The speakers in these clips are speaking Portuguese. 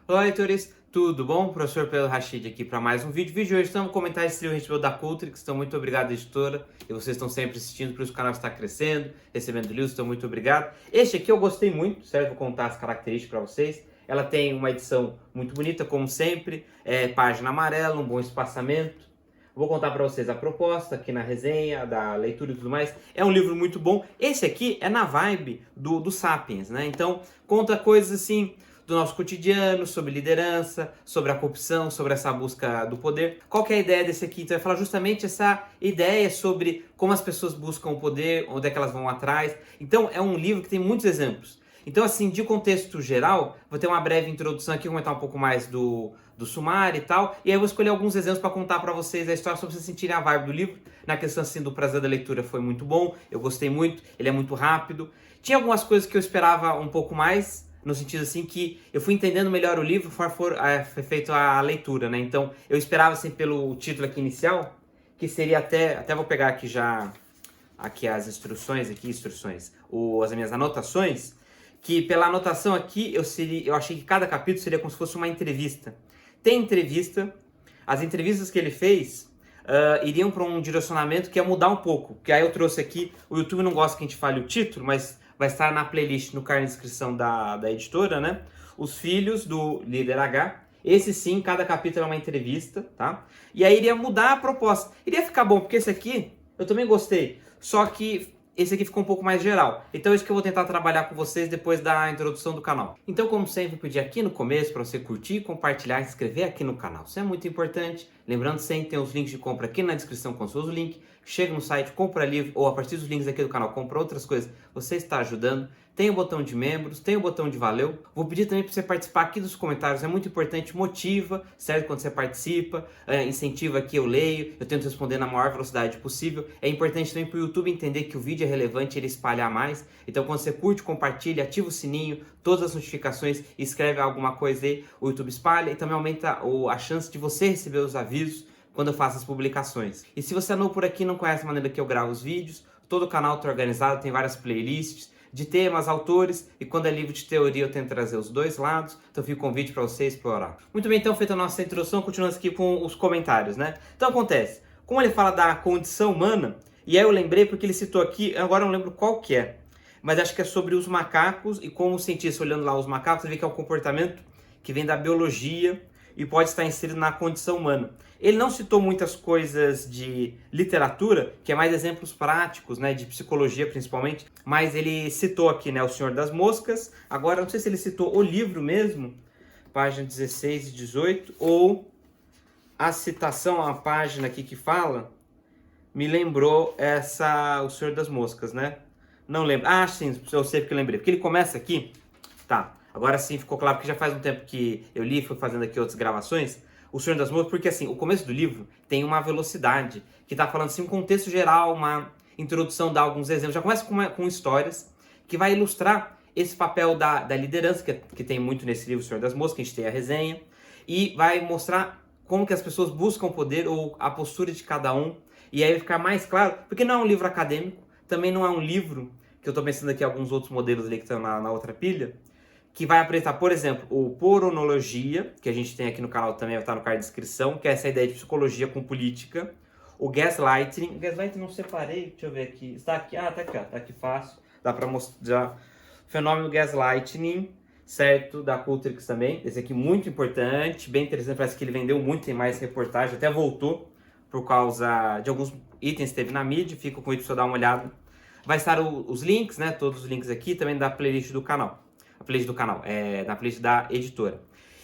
Olá, leitores, tudo bom? Professor Pedro Rachid aqui para mais um vídeo. O vídeo de hoje estamos comentar esse livro que a gente recebeu da Cultrix. Então, muito obrigado, editora. E vocês estão sempre assistindo, por isso o canal está crescendo, recebendo livros, então muito obrigado. Este aqui eu gostei muito, certo? Vou contar as características para vocês. Ela tem uma edição muito bonita, como sempre, página amarela, um bom espaçamento. Vou contar para vocês a proposta aqui na resenha, da leitura e tudo mais. É um livro muito bom. Esse aqui é na vibe do Sapiens, né? Então, conta coisas assim do nosso cotidiano, sobre liderança, sobre a corrupção, sobre essa busca do poder. Qual que é a ideia desse aqui? Então, vai falar justamente essa ideia sobre como as pessoas buscam o poder, onde é que elas vão atrás. Então, é um livro que tem muitos exemplos. Então, assim, de contexto geral, vou ter uma breve introdução aqui, comentar um pouco mais do sumário e tal, e aí eu vou escolher alguns exemplos para contar para vocês a história, só para vocês sentirem a vibe do livro. Na questão, assim, do prazer da leitura foi muito bom, eu gostei muito, ele é muito rápido. Tinha algumas coisas que eu esperava um pouco mais, no sentido assim que eu fui entendendo melhor o livro conforme foi feito a leitura, né? Então, eu esperava, assim, pelo título aqui inicial, que seria até vou pegar aqui já, aqui as instruções, as minhas anotações, que pela anotação aqui eu achei que cada capítulo seria como se fosse uma entrevista. Tem entrevista, as entrevistas que ele fez iriam para um direcionamento que ia mudar um pouco, que aí eu trouxe aqui, o YouTube não gosta que a gente fale o título, mas vai estar na playlist, no card de inscrição da editora, né? Os Filhos do Líder H. Esse sim, cada capítulo é uma entrevista, tá? E aí iria mudar a proposta. Iria ficar bom, porque esse aqui eu também gostei, só que esse aqui ficou um pouco mais geral. Então é isso que eu vou tentar trabalhar com vocês depois da introdução do canal. Então, como sempre, pedir aqui no começo para você curtir, compartilhar e se inscrever aqui no canal. Isso é muito importante. Lembrando sempre, tem os links de compra aqui na descrição com o link. Chega no site, compra livro, ou a partir dos links aqui do canal, compra outras coisas. Você está ajudando. Tem o botão de membros, tem o botão de valeu. Vou pedir também para você participar aqui dos comentários, é muito importante, motiva, certo? Quando você participa, incentiva que eu leio, eu tento responder na maior velocidade possível. É importante também para o YouTube entender que o vídeo é relevante, ele espalhar mais. Então quando você curte, compartilha, ativa o sininho, todas as notificações, escreve alguma coisa aí, o YouTube espalha e também aumenta a chance de você receber os avisos quando eu faço as publicações. E se você é novo por aqui e não conhece a maneira que eu gravo os vídeos, todo o canal está organizado, tem várias playlists de temas, autores, e quando é livro de teoria eu tento trazer os dois lados, então fica o convite para você explorar. Muito bem, então feita a nossa introdução, continuamos aqui com os comentários, né? Então acontece, como ele fala da condição humana, e aí eu lembrei porque ele citou aqui, agora eu não lembro qual que é, mas acho que é sobre os macacos, e como o cientista olhando lá os macacos, você vê que é um comportamento que vem da biologia, e pode estar inserido na condição humana. Ele não citou muitas coisas de literatura, que é mais exemplos práticos, né, de psicologia principalmente, mas ele citou aqui, né, O Senhor das Moscas. Agora, não sei se ele citou o livro mesmo, página 16 e 18, ou a citação, a página aqui que fala, me lembrou O Senhor das Moscas, né? Não lembro. Ah, sim, eu sei porque lembrei. Porque ele começa aqui, tá, agora sim ficou claro, porque já faz um tempo que eu li e fui fazendo aqui outras gravações, O Senhor das Moscas, porque assim, o começo do livro tem uma velocidade, que tá falando assim, um contexto geral, uma introdução, dá alguns exemplos, já começa com histórias, que vai ilustrar esse papel da liderança, que tem muito nesse livro, O Senhor das Moscas, que a gente tem a resenha, e vai mostrar como que as pessoas buscam poder, ou a postura de cada um, e aí vai ficar mais claro, porque não é um livro acadêmico, também não é um livro, que eu estou pensando aqui alguns outros modelos ali que estão na outra pilha, que vai apresentar, por exemplo, o Poronologia, que a gente tem aqui no canal também, vai estar no card de descrição, que é essa ideia de psicologia com política. O Gaslighting, não separei, deixa eu ver aqui, está aqui, tá aqui, ó, tá aqui fácil, dá para mostrar. O fenômeno Gaslighting, certo, da Cultrix também, esse aqui muito importante, bem interessante, parece que ele vendeu muito, tem mais reportagem, até voltou, por causa de alguns itens que teve na mídia, fica com isso para dar uma olhada. Vai estar os links, né, todos os links aqui, também da playlist do canal. A playlist do canal, na playlist da editora.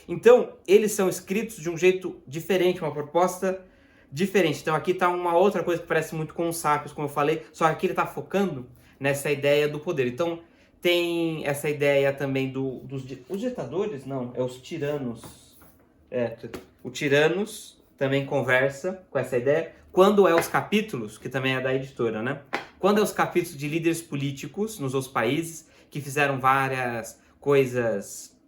Então, eles são escritos de um jeito diferente, uma proposta diferente. Então, aqui está uma outra coisa que parece muito com os Sapiens, como eu falei, só que aqui ele está focando nessa ideia do poder. Então, tem essa ideia também os ditadores, não, é os tiranos. O Tiranos também conversa com essa ideia. Quando é os capítulos, que também é da editora, né? Quando é os capítulos de líderes políticos nos outros países, que fizeram várias coisas,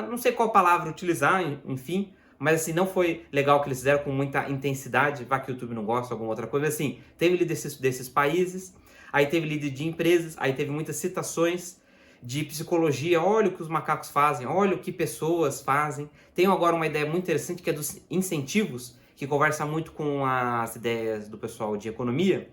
não sei qual palavra utilizar, enfim, mas assim, não foi legal o que eles fizeram com muita intensidade, vai que o YouTube não gosta, alguma outra coisa, mas assim, teve líder desses países, aí teve líder de empresas, aí teve muitas citações, de psicologia, olha o que os macacos fazem, olha o que pessoas fazem. Tenho agora uma ideia muito interessante que é dos incentivos, que conversa muito com as ideias do pessoal de economia,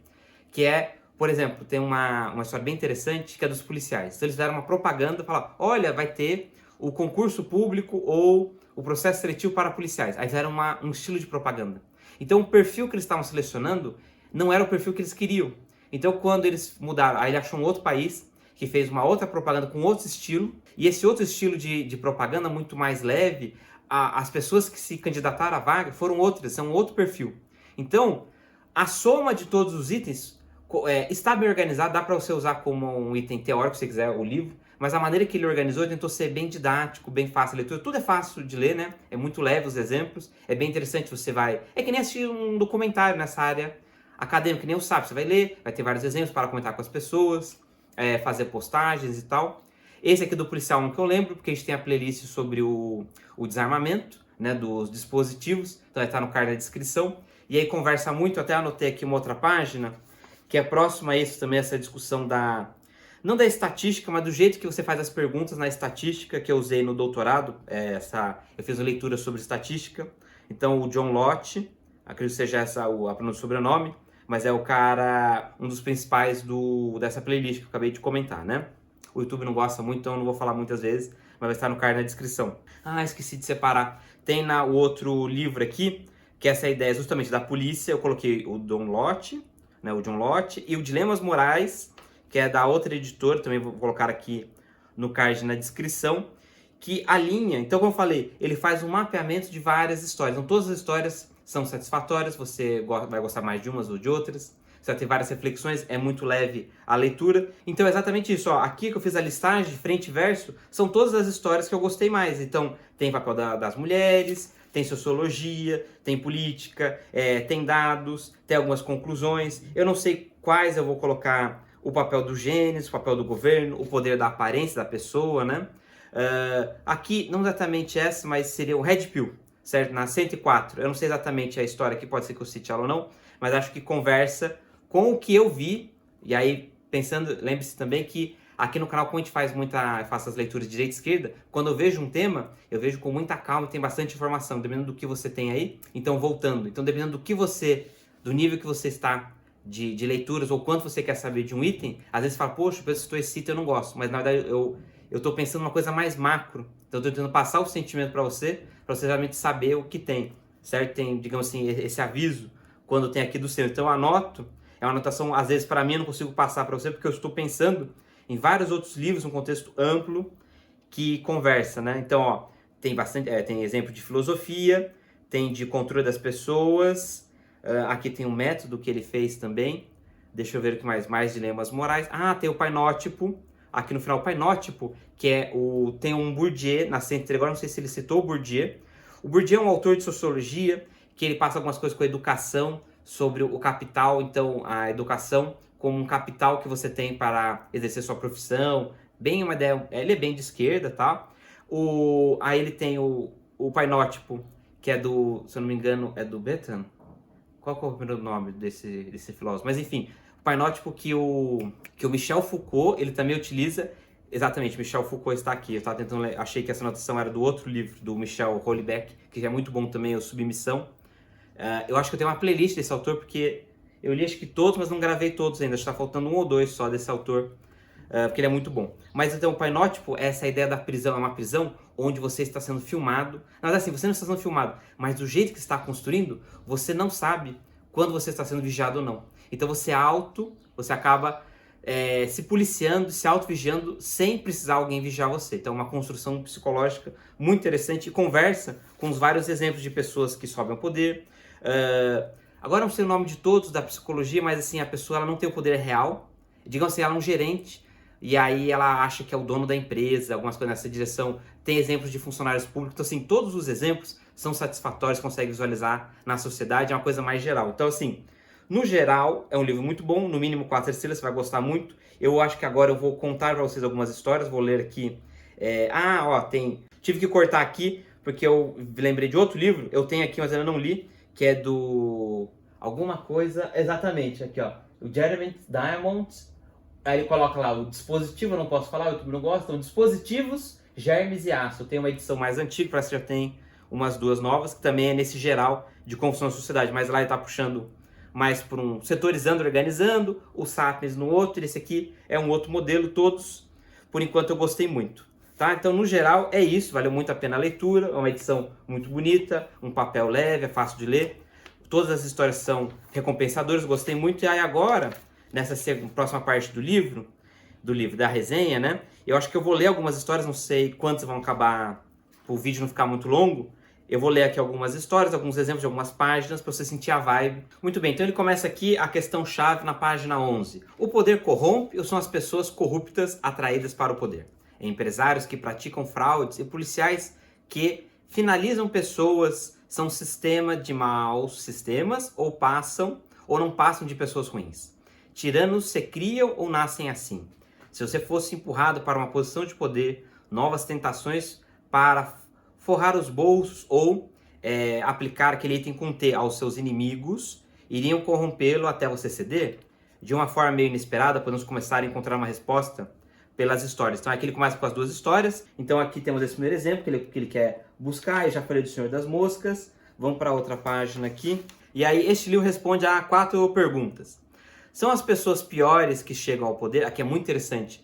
que é, por exemplo, tem uma história bem interessante que é dos policiais. Então eles fizeram uma propaganda, falaram, olha, vai ter o concurso público ou o processo seletivo para policiais. Aí fizeram um estilo de propaganda. Então o perfil que eles estavam selecionando não era o perfil que eles queriam. Então quando eles mudaram, aí ele achou um outro país que fez uma outra propaganda com outro estilo, e esse outro estilo de propaganda muito mais leve, as pessoas que se candidataram à vaga foram outras, são outro perfil. Então, a soma de todos os itens está bem organizado, dá para você usar como um item teórico, se você quiser, o livro, mas a maneira que ele organizou tentou ser bem didático, bem fácil a leitura. Tudo é fácil de ler, né? É muito leve os exemplos, é bem interessante, você vai... É que nem assistir um documentário nessa área acadêmica, que nem o SAP, você vai ler, vai ter vários exemplos para comentar com as pessoas, fazer postagens e tal. Esse aqui do policial é um que eu lembro, porque a gente tem a playlist sobre o desarmamento, né, dos dispositivos, então vai estar no card da descrição. E aí conversa muito, até anotei aqui uma outra página, que é próxima a isso também, essa discussão não da estatística, mas do jeito que você faz as perguntas na estatística, que eu usei no doutorado, eu fiz uma leitura sobre estatística. Então o John Lott, acredito que seja essa a pronúncia do sobrenome, mas é o cara, um dos principais dessa playlist que eu acabei de comentar, né? O YouTube não gosta muito, então eu não vou falar muitas vezes, mas vai estar no card na descrição. Ah, esqueci de separar. Tem o outro livro aqui, que essa ideia justamente da polícia, eu coloquei o John Lott, né, o John Lott, e o Dilemas Morais, que é da outra editora, também vou colocar aqui no card na descrição, que alinha, então como eu falei, ele faz um mapeamento de várias histórias. Então todas as histórias são satisfatórias, você vai gostar mais de umas ou de outras, você vai ter várias reflexões, é muito leve a leitura. Então é exatamente isso, ó, aqui que eu fiz a listagem, frente e verso, são todas as histórias que eu gostei mais. Então tem papel das mulheres, tem sociologia, tem política, tem dados, tem algumas conclusões. Eu não sei quais eu vou colocar o papel do gênero, o papel do governo, o poder da aparência da pessoa, né? Aqui, não exatamente essa, mas seria o Red Pill, certo? Na 104. Eu não sei exatamente a história aqui, pode ser que eu cite ela ou não, mas acho que conversa com o que eu vi. E aí, pensando, lembre-se também que aqui no canal, como a gente faço as leituras de direita e esquerda, quando eu vejo um tema, eu vejo com muita calma e tem bastante informação, dependendo do que você tem aí. Então, voltando. Então, dependendo do nível que você está de leituras, ou quanto você quer saber de um item, às vezes você fala, poxa, eu citou esse item, eu não gosto. Mas, na verdade, eu estou pensando em uma coisa mais macro. Então, eu estou tentando passar o sentimento para você realmente saber o que tem, certo? Tem, digamos assim, esse aviso, quando tem aqui do seu. Então, eu anoto. É uma anotação, às vezes, para mim, eu não consigo passar para você, porque eu estou pensando em vários outros livros, um contexto amplo, que conversa, né? Então, ó, tem bastante, tem exemplo de filosofia, tem de controle das pessoas, aqui tem um método que ele fez também, deixa eu ver o que mais dilemas morais. Ah, tem o painótipo, aqui no final o painótipo, que tem um Bourdieu, na 103, agora não sei se ele citou o Bourdieu. O Bourdieu é um autor de sociologia, que ele passa algumas coisas com a educação, sobre o capital, então a educação como um capital que você tem para exercer sua profissão, bem uma ideia, ele é bem de esquerda, tá? Aí ele tem o painótipo, que é se eu não me engano, é do Bertrand. Qual que é o primeiro nome desse filósofo? Mas enfim, o painótipo que o Michel Foucault, ele também utiliza, exatamente, Michel Foucault está aqui, eu estava tentando ler, achei que essa anotação era do outro livro, do Michel Houellebecq, que é muito bom também, o Submissão. Eu acho que eu tenho uma playlist desse autor, porque eu li acho que todos, mas não gravei todos ainda. Acho que está faltando um ou dois só desse autor, porque ele é muito bom. Mas então o painótipo é essa ideia da prisão, é uma prisão onde você está sendo filmado. Na verdade, assim, você não está sendo filmado, mas do jeito que você está construindo, você não sabe quando você está sendo vigiado ou não. Então você acaba se policiando, se auto-vigiando, sem precisar alguém vigiar você. Então é uma construção psicológica muito interessante e conversa com os vários exemplos de pessoas que sobem ao poder. Agora não sei o nome de todos da psicologia, mas assim, a pessoa ela não tem o poder real. Digamos assim, ela é um gerente, e aí ela acha que é o dono da empresa, algumas coisas nessa direção. Tem exemplos de funcionários públicos, então assim, todos os exemplos são satisfatórios, consegue visualizar na sociedade, é uma coisa mais geral. Então assim, no geral, é um livro muito bom, no mínimo 4 estrelas, você vai gostar muito. Eu acho que agora eu vou contar para vocês algumas histórias, vou ler aqui. Tive que cortar aqui, porque eu lembrei de outro livro, eu tenho aqui, mas eu ainda não li, que é do... alguma coisa... Exatamente, aqui ó. O Jeremy Diamond, Aí ele coloca lá o dispositivo, eu não posso falar, o YouTube não gosta, então dispositivos, germes e aço. Tem uma edição mais antiga, parece que já tem umas duas novas, que também é nesse geral de confusão na sociedade, mas lá ele está puxando mais por um setorizando, organizando, o Sapiens no outro, e esse aqui é um outro modelo, todos, por enquanto eu gostei muito. Tá? Então, no geral, é isso, valeu muito a pena a leitura, é uma edição muito bonita, um papel leve, é fácil de ler, todas as histórias são recompensadoras, gostei muito, e aí agora, nessa próxima parte do livro, da resenha, né, eu acho que eu vou ler algumas histórias, não sei quantas vão acabar, para o vídeo não ficar muito longo, eu vou ler aqui algumas histórias, alguns exemplos de algumas páginas, para você sentir a vibe. Muito bem, então ele começa aqui a questão-chave na página 11. O poder corrompe ou são as pessoas corruptas atraídas para o poder? Empresários que praticam fraudes e policiais que finalizam pessoas são um sistema de maus sistemas ou não passam de pessoas ruins. Tiranos se criam ou nascem assim? Se você fosse empurrado para uma posição de poder, novas tentações para forrar os bolsos ou aplicar aquele item com T aos seus inimigos iriam corrompê-lo até você ceder? De uma forma meio inesperada, podemos começar a encontrar uma resposta pelas histórias. Então aqui ele começa com as duas histórias. Então aqui temos esse primeiro exemplo que ele quer buscar. Eu já falei do Senhor das Moscas. Vamos para outra página aqui. E aí este livro responde a 4 perguntas. São as pessoas piores que chegam ao poder? Aqui é muito interessante.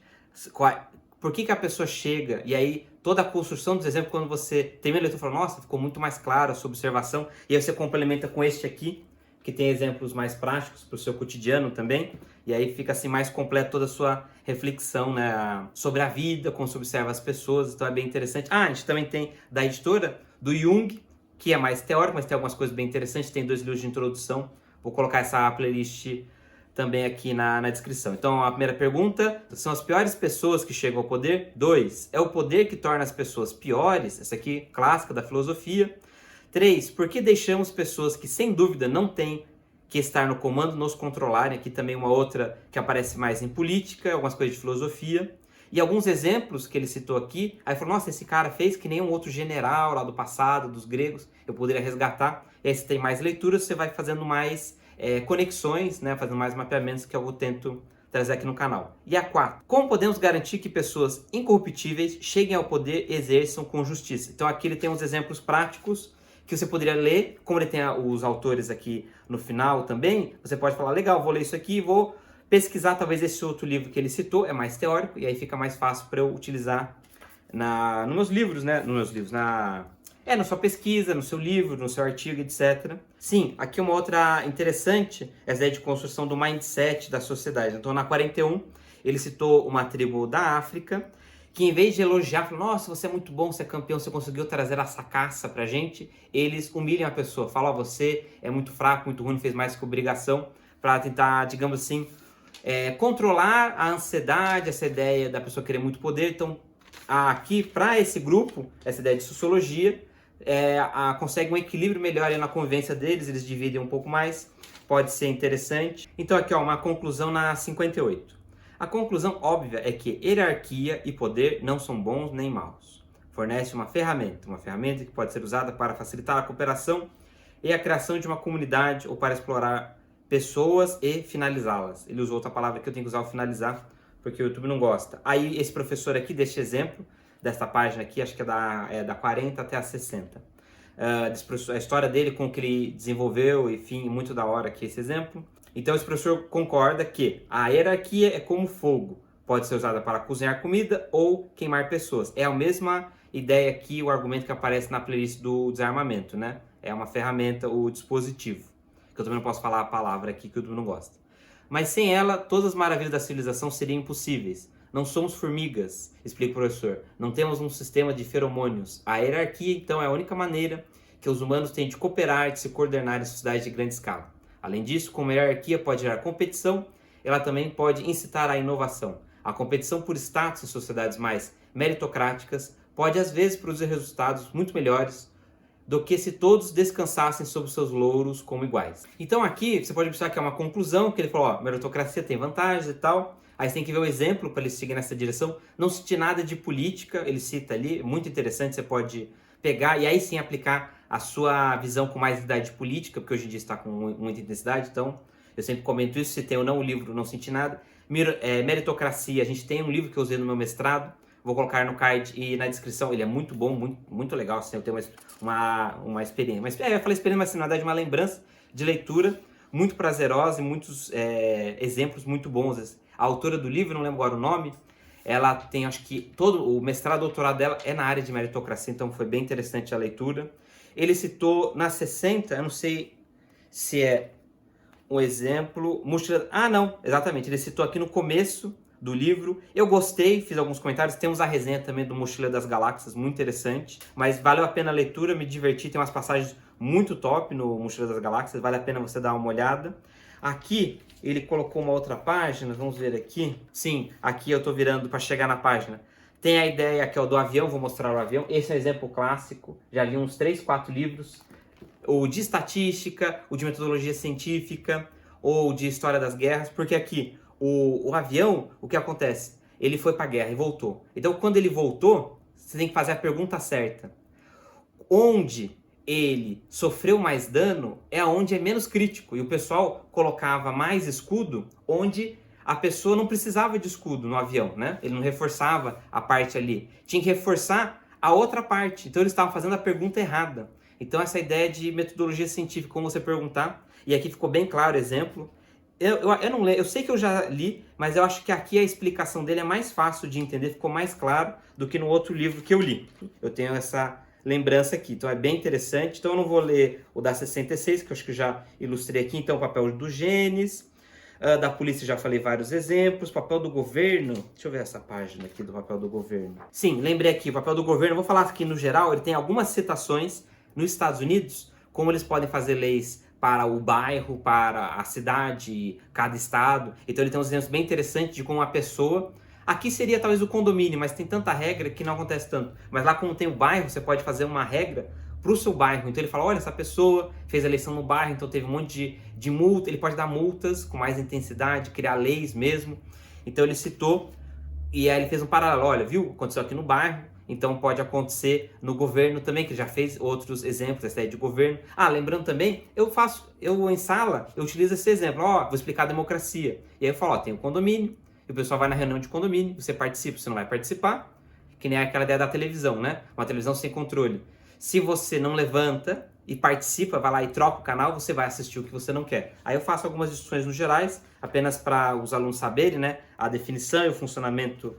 Por que a pessoa chega? E aí toda a construção dos exemplos, quando você termina a leitura, fala, nossa, ficou muito mais claro a sua observação. E aí você complementa com este aqui, que tem exemplos mais práticos para o seu cotidiano também. E aí fica assim mais completo toda a sua reflexão, né, sobre a vida, como você observa as pessoas. Então é bem interessante. A gente também tem da editora, do Jung, que é mais teórico, mas tem algumas coisas bem interessantes. Tem 2 livros de introdução. Vou colocar essa playlist também aqui na descrição. Então, a primeira pergunta, são as piores pessoas que chegam ao poder? 2, é o poder que torna as pessoas piores? Essa aqui, clássica da filosofia. 3, por que deixamos pessoas que, sem dúvida, não têm que estar no comando nos controlarem? Aqui também uma outra que aparece mais em política, algumas coisas de filosofia. E alguns exemplos que ele citou aqui, aí falou, nossa, esse cara fez que nem um outro general lá do passado, dos gregos, eu poderia resgatar. E aí você tem mais leituras, você vai fazendo mais conexões, né, fazendo mais mapeamentos que eu tento trazer aqui no canal. E a 4, como podemos garantir que pessoas incorruptíveis cheguem ao poder e exerçam com justiça? Então aqui ele tem uns exemplos práticos que você poderia ler, como ele tem os autores aqui no final também, você pode falar, legal, vou ler isso aqui e vou pesquisar talvez esse outro livro que ele citou, é mais teórico, e aí fica mais fácil para eu utilizar nos meus livros, né, na sua pesquisa, no seu livro, no seu artigo, etc. Sim, aqui uma outra interessante é a ideia de construção do mindset da sociedade. Então, na 41, ele citou uma tribo da África, que em vez de elogiar, falou, nossa, você é muito bom, você é campeão, você conseguiu trazer essa caça pra gente, eles humilham a pessoa, falam, você é muito fraco, muito ruim, não fez mais que obrigação, para tentar, digamos assim, controlar a ansiedade, essa ideia da pessoa querer muito poder. Então, aqui, para esse grupo, essa ideia de sociologia, consegue um equilíbrio melhor na convivência deles, eles dividem um pouco mais, pode ser interessante. Então aqui, ó, uma conclusão na 58. A conclusão óbvia é que hierarquia e poder não são bons nem maus. Fornece uma ferramenta que pode ser usada para facilitar a cooperação e a criação de uma comunidade ou para explorar pessoas e finalizá-las. Ele usou outra palavra que eu tenho que usar o finalizar, porque o YouTube não gosta. Aí esse professor aqui, deste exemplo, desta página aqui, acho que é da 40 até a 60. A história dele com o que ele desenvolveu, enfim, muito da hora aqui esse exemplo. Então esse professor concorda que a hierarquia é como fogo, pode ser usada para cozinhar comida ou queimar pessoas. É a mesma ideia aqui, o argumento que aparece na playlist do desarmamento, né? É uma ferramenta, o dispositivo, que eu também não posso falar a palavra aqui que o YouTube não gosta. Mas sem ela, todas as maravilhas da civilização seriam impossíveis. Não somos formigas, explica o professor. Não temos um sistema de feromônios. A hierarquia, então, é a única maneira que os humanos têm de cooperar, de se coordenar em sociedades de grande escala. Além disso, como a hierarquia pode gerar competição, ela também pode incitar a inovação. A competição por status em sociedades mais meritocráticas pode, às vezes, produzir resultados muito melhores do que se todos descansassem sobre seus louros como iguais. Então aqui, você pode observar que é uma conclusão, que ele falou, ó, meritocracia tem vantagens e tal, aí você tem que ver um exemplo para ele seguir nessa direção. Não cite nada de política, ele cita ali, muito interessante, você pode pegar e aí sim aplicar a sua visão com mais idade política, porque hoje em dia está com muita intensidade, então eu sempre comento isso, se tem ou não o livro, não cite nada. Meritocracia, a gente tem um livro que eu usei no meu mestrado, vou colocar no card e na descrição, ele é muito bom, muito legal, assim, eu tenho uma experiência, eu falei experiência, mas assim, na verdade uma lembrança de leitura muito prazerosa e muitos exemplos muito bons. A autora do livro, não lembro agora o nome, ela tem, acho que, todo o mestrado, doutorado dela é na área de meritocracia, então foi bem interessante a leitura. Ele citou na 60, eu não sei se é um exemplo, não, exatamente, ele citou aqui no começo do livro. Eu gostei, fiz alguns comentários, temos a resenha também do Mochila das Galáxias, muito interessante, mas valeu a pena a leitura, me diverti, tem umas passagens muito top no Mochila das Galáxias, vale a pena você dar uma olhada. Aqui, ele colocou uma outra página, vamos ver aqui. Sim, aqui eu tô virando para chegar na página. Tem a ideia que é o do avião, vou mostrar o avião. Esse é um exemplo clássico, já li uns 3, 4 livros. O de estatística, o de metodologia científica, ou de história das guerras, porque aqui, o avião, o que acontece? Ele foi para a guerra e voltou. Então, quando ele voltou, você tem que fazer a pergunta certa. Onde ele sofreu mais dano é onde é menos crítico. E o pessoal colocava mais escudo onde a pessoa não precisava de escudo no avião, né? Ele não reforçava a parte ali. Tinha que reforçar a outra parte. Então eles estavam fazendo a pergunta errada. Então essa ideia de metodologia científica, como você perguntar, e aqui ficou bem claro o exemplo. Eu não leio, eu sei que eu já li, mas eu acho que aqui a explicação dele é mais fácil de entender, ficou mais claro do que no outro livro que eu li. Eu tenho essa lembrança aqui, então é bem interessante. Então eu não vou ler o da 66, que eu acho que eu já ilustrei aqui. Então o papel dos genes, da polícia já falei vários exemplos, papel do governo, deixa eu ver essa página aqui do papel do governo. Sim, lembrei aqui, o papel do governo, vou falar aqui no geral, ele tem algumas citações nos Estados Unidos, como eles podem fazer leis para o bairro, para a cidade, cada estado. Então ele tem uns exemplos bem interessantes de como uma pessoa... Aqui seria talvez o condomínio, mas tem tanta regra que não acontece tanto. Mas lá como tem o bairro, você pode fazer uma regra para o seu bairro. Então ele fala, olha, essa pessoa fez a eleição no bairro, então teve um monte de multa. Ele pode dar multas com mais intensidade, criar leis mesmo. Então ele citou, e aí ele fez um paralelo. Olha, viu? Aconteceu aqui no bairro, então pode acontecer no governo também, que já fez outros exemplos, essa ideia de governo. Lembrando também, eu em sala, eu utilizo esse exemplo. Vou explicar a democracia. E aí eu falo, tem o condomínio, e o pessoal vai na reunião de condomínio, você participa, você não vai participar, que nem aquela ideia da televisão, né? Uma televisão sem controle. Se você não levanta e participa, vai lá e troca o canal, você vai assistir o que você não quer. Aí eu faço algumas discussões no gerais, apenas para os alunos saberem, né? A definição e o funcionamento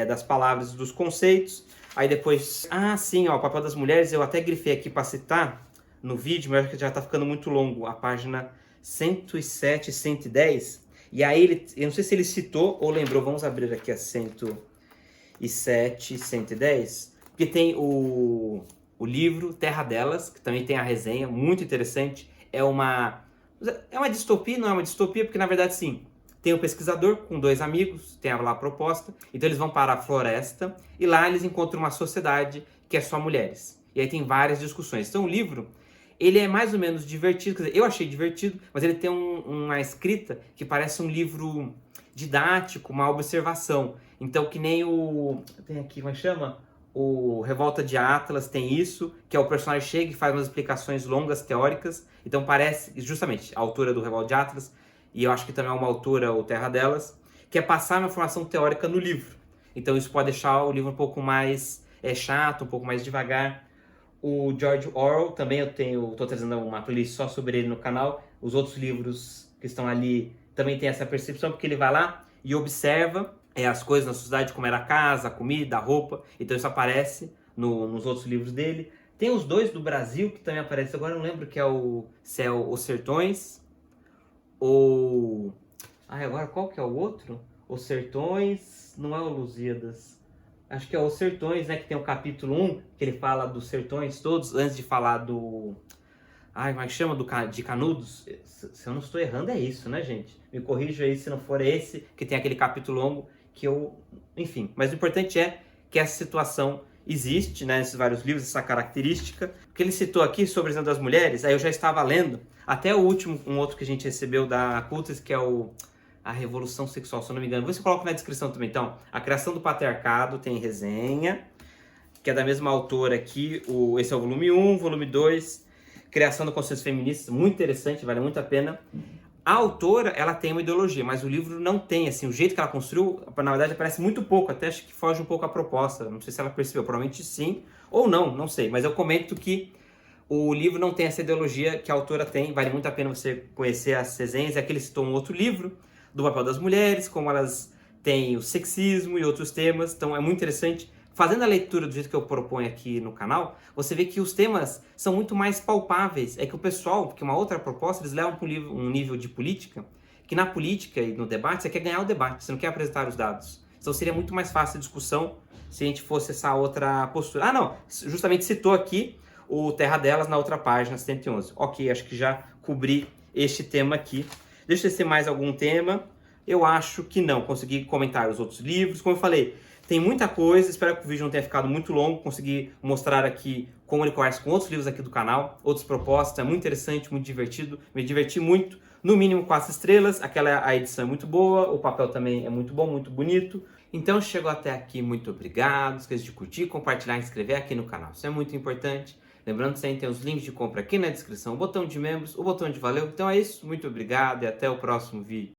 das palavras e dos conceitos. Aí depois, sim, o papel das mulheres, eu até grifei aqui para citar no vídeo, mas acho que já está ficando muito longo, a página 107 e 110. E aí, eu não sei se ele citou ou lembrou, vamos abrir aqui a 107 e 110, porque tem o livro Terra Delas, que também tem a resenha, muito interessante. É uma distopia, não é uma distopia, porque na verdade sim, tem um pesquisador com 2 amigos, tem lá a proposta, então eles vão para a floresta e lá eles encontram uma sociedade que é só mulheres. E aí tem várias discussões. Então o livro, ele é mais ou menos divertido, quer dizer, eu achei divertido, mas ele tem uma escrita que parece um livro didático, uma observação. Então que nem tem aqui, como é que chama? O Revolta de Atlas tem isso, que é o personagem chega e faz umas explicações longas, teóricas. Então parece, justamente, a autora do Revolta de Atlas, e eu acho que também é uma autora, o Terra Delas, que é passar uma informação teórica no livro. Então isso pode deixar o livro um pouco mais chato, um pouco mais devagar. O George Orwell, também estou trazendo uma playlist só sobre ele no canal. Os outros livros que estão ali também tem essa percepção, porque ele vai lá e observa as coisas na sociedade, como era a casa, a comida, a roupa. Então isso aparece nos outros livros dele. Tem os 2 do Brasil que também aparecem, agora eu não lembro se é Os Sertões ou... agora qual que é o outro? Os Sertões, não é o Lusíadas. Acho que é Os Sertões, né, que tem o capítulo 1, que ele fala dos sertões todos, antes de falar do... como é que chama? De Canudos? Se eu não estou errando, é isso, né, gente? Me corrija aí se não for esse, que tem aquele capítulo longo que eu... Enfim, mas o importante é que essa situação existe, né, nesses vários livros, essa característica. O que ele citou aqui sobre as das mulheres, aí eu já estava lendo, até o último, um outro que a gente recebeu da Cultures, que é a Revolução Sexual, se eu não me engano. Vou ver se eu coloco na descrição também. Então, A Criação do Patriarcado, tem resenha, que é da mesma autora aqui. Esse é o volume 1, volume 2, Criação da Consciência Feminista, muito interessante, vale muito a pena. A autora, ela tem uma ideologia, mas o livro não tem, assim, o jeito que ela construiu, na verdade, aparece muito pouco, até acho que foge um pouco a proposta, não sei se ela percebeu, provavelmente sim, ou não sei, mas eu comento que o livro não tem essa ideologia que a autora tem, vale muito a pena você conhecer as resenhas, aqui ele citou um outro livro, do papel das mulheres, como elas têm o sexismo e outros temas, então é muito interessante. Fazendo a leitura do jeito que eu proponho aqui no canal, você vê que os temas são muito mais palpáveis. É que o pessoal, porque uma outra proposta, eles levam para um nível de política, que na política e no debate, você quer ganhar o debate, você não quer apresentar os dados. Então seria muito mais fácil a discussão se a gente fosse essa outra postura. Ah, não, justamente citou aqui o Terra Delas na outra página, 111. Ok, acho que já cobri este tema aqui. Deixa eu ver se tem mais algum tema. Eu acho que não. Consegui comentar os outros livros. Como eu falei, tem muita coisa, espero que o vídeo não tenha ficado muito longo, consegui mostrar aqui como ele conversa com outros livros aqui do canal, outras propostas, é muito interessante, muito divertido, me diverti muito, no mínimo 4 estrelas, a edição é muito boa, o papel também é muito bom, muito bonito. Então chegou até aqui, muito obrigado, não esqueça de curtir, compartilhar e inscrever aqui no canal, isso é muito importante. Lembrando que você tem os links de compra aqui na descrição, o botão de membros, o botão de valeu. Então é isso, muito obrigado e até o próximo vídeo.